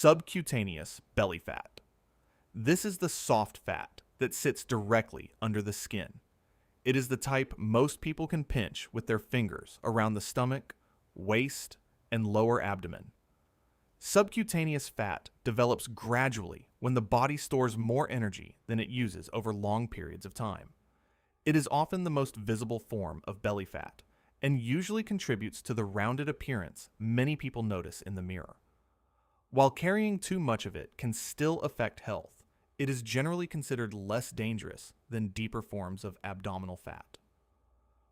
Subcutaneous belly fat. This is the soft fat that sits directly under the skin. It is the type most people can pinch with their fingers around the stomach, waist, and lower abdomen. Subcutaneous fat develops gradually when the body stores more energy than it uses over long periods of time. It is often the most visible form of belly fat and usually contributes to the rounded appearance many people notice in the mirror. While carrying too much of it can still affect health, it is generally considered less dangerous than deeper forms of abdominal fat.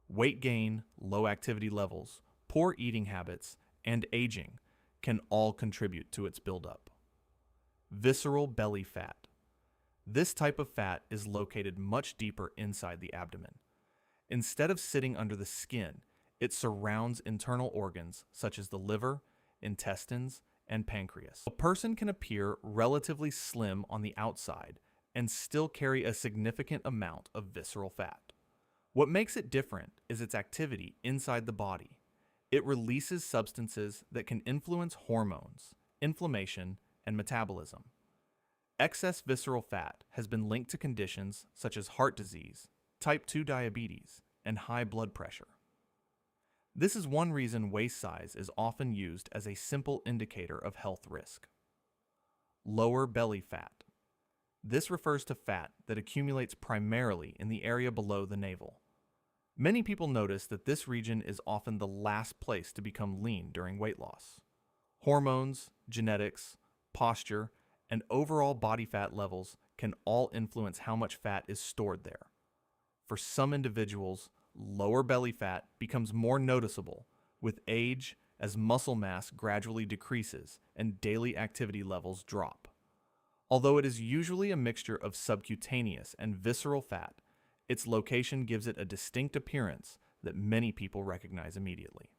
Weight gain, low activity levels, poor eating habits, and aging can all contribute to its buildup. Visceral belly fat. This type of fat is located much deeper inside the abdomen. Instead of sitting under the skin, it surrounds internal organs such as the liver, intestines, and pancreas. A person can appear relatively slim on the outside and still carry a significant amount of visceral fat. What makes it different is its activity inside the body. It releases substances that can influence hormones, inflammation, and metabolism. Excess visceral fat has been linked to conditions such as heart disease, type 2 diabetes, and high blood pressure. This is one reason waist size is often used as a simple indicator of health risk. Lower belly fat. This refers to fat that accumulates primarily in the area below the navel. Many people notice that this region is often the last place to become lean during weight loss. Hormones, genetics, posture, and overall body fat levels can all influence how much fat is stored there. For some individuals, lower belly fat becomes more noticeable with age as muscle mass gradually decreases and daily activity levels drop. Although it is usually a mixture of subcutaneous and visceral fat, its location gives it a distinct appearance that many people recognize immediately.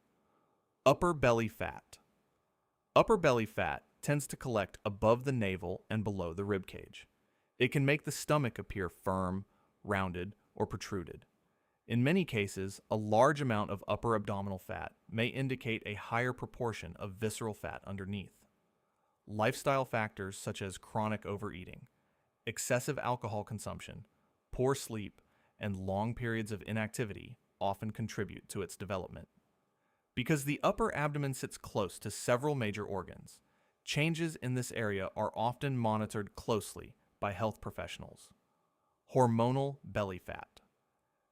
Upper belly fat. Upper belly fat tends to collect above the navel and below the rib cage. It can make the stomach appear firm, rounded, or protruded. In many cases, a large amount of upper abdominal fat may indicate a higher proportion of visceral fat underneath. Lifestyle factors such as chronic overeating, excessive alcohol consumption, poor sleep, and long periods of inactivity often contribute to its development. Because the upper abdomen sits close to several major organs, changes in this area are often monitored closely by health professionals. Hormonal belly fat.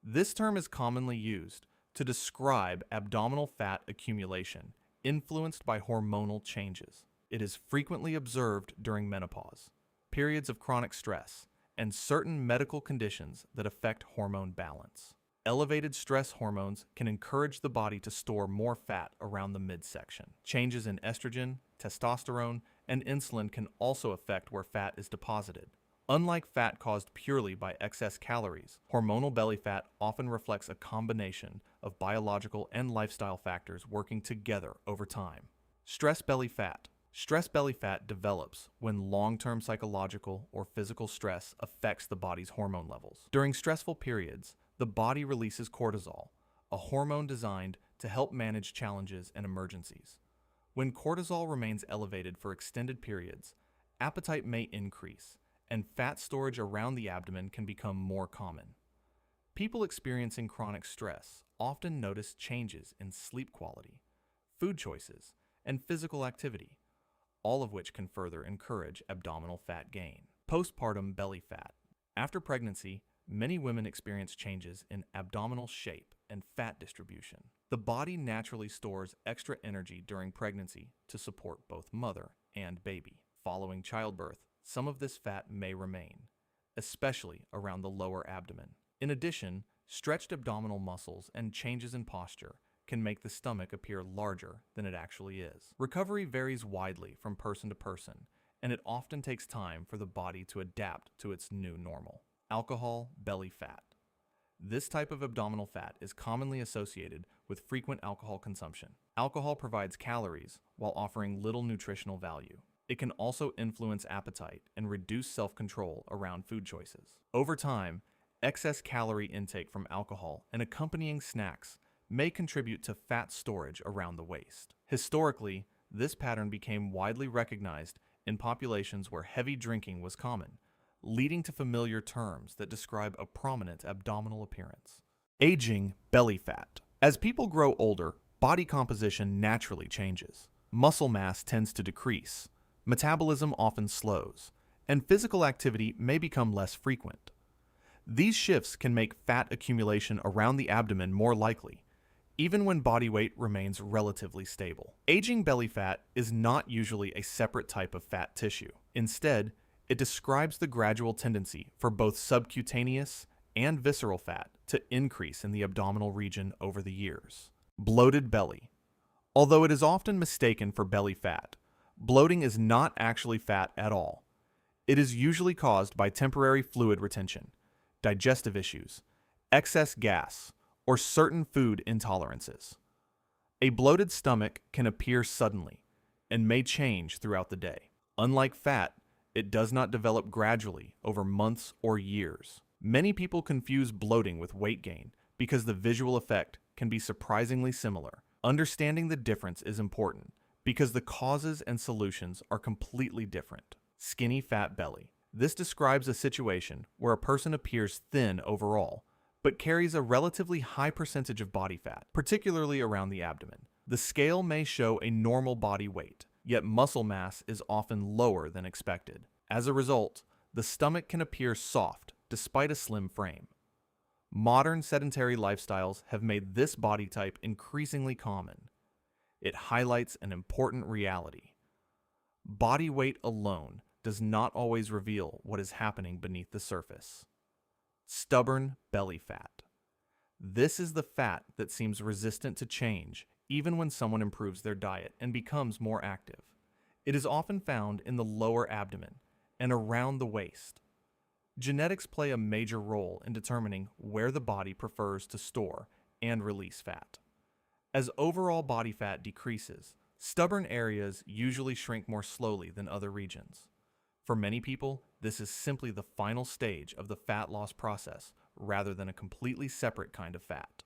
This term is commonly used to describe abdominal fat accumulation influenced by hormonal changes. It is frequently observed during menopause, periods of chronic stress, and certain medical conditions that affect hormone balance. Elevated stress hormones can encourage the body to store more fat around the midsection. Changes in estrogen, testosterone, and insulin can also affect where fat is deposited. Unlike fat caused purely by excess calories, hormonal belly fat often reflects a combination of biological and lifestyle factors working together over time. Stress belly fat. Stress belly fat develops when long-term psychological or physical stress affects the body's hormone levels. During stressful periods, the body releases cortisol, a hormone designed to help manage challenges and emergencies. When cortisol remains elevated for extended periods, appetite may increase, and fat storage around the abdomen can become more common. People experiencing chronic stress often notice changes in sleep quality, food choices, and physical activity, all of which can further encourage abdominal fat gain. Postpartum belly fat. After pregnancy, many women experience changes in abdominal shape and fat distribution. The body naturally stores extra energy during pregnancy to support both mother and baby. Following childbirth, some of this fat may remain, especially around the lower abdomen. In addition, stretched abdominal muscles and changes in posture can make the stomach appear larger than it actually is. Recovery varies widely from person to person, and it often takes time for the body to adapt to its new normal. Alcohol belly fat. This type of abdominal fat is commonly associated with frequent alcohol consumption. Alcohol provides calories while offering little nutritional value. It can also influence appetite and reduce self-control around food choices. Over time, excess calorie intake from alcohol and accompanying snacks may contribute to fat storage around the waist. Historically, this pattern became widely recognized in populations where heavy drinking was common, leading to familiar terms that describe a prominent abdominal appearance. Aging belly fat. As people grow older, body composition naturally changes. Muscle mass tends to decrease, metabolism often slows, and physical activity may become less frequent. These shifts can make fat accumulation around the abdomen more likely, even when body weight remains relatively stable. Aging belly fat is not usually a separate type of fat tissue. Instead, it describes the gradual tendency for both subcutaneous and visceral fat to increase in the abdominal region over the years. Bloated belly. Although it is often mistaken for belly fat, bloating is not actually fat at all. It is usually caused by temporary fluid retention, digestive issues, excess gas, or certain food intolerances. A bloated stomach can appear suddenly and may change throughout the day. Unlike fat, it does not develop gradually over months or years. Many people confuse bloating with weight gain because the visual effect can be surprisingly similar. Understanding the difference is important because the causes and solutions are completely different. Skinny fat belly. This describes a situation where a person appears thin overall, but carries a relatively high percentage of body fat, particularly around the abdomen. The scale may show a normal body weight, yet muscle mass is often lower than expected. As a result, the stomach can appear soft despite a slim frame. Modern sedentary lifestyles have made this body type increasingly common. It highlights an important reality. Body weight alone does not always reveal what is happening beneath the surface. Stubborn belly fat. This is the fat that seems resistant to change even when someone improves their diet and becomes more active. It is often found in the lower abdomen and around the waist. Genetics play a major role in determining where the body prefers to store and release fat. As overall body fat decreases, stubborn areas usually shrink more slowly than other regions. For many people, this is simply the final stage of the fat loss process rather than a completely separate kind of fat.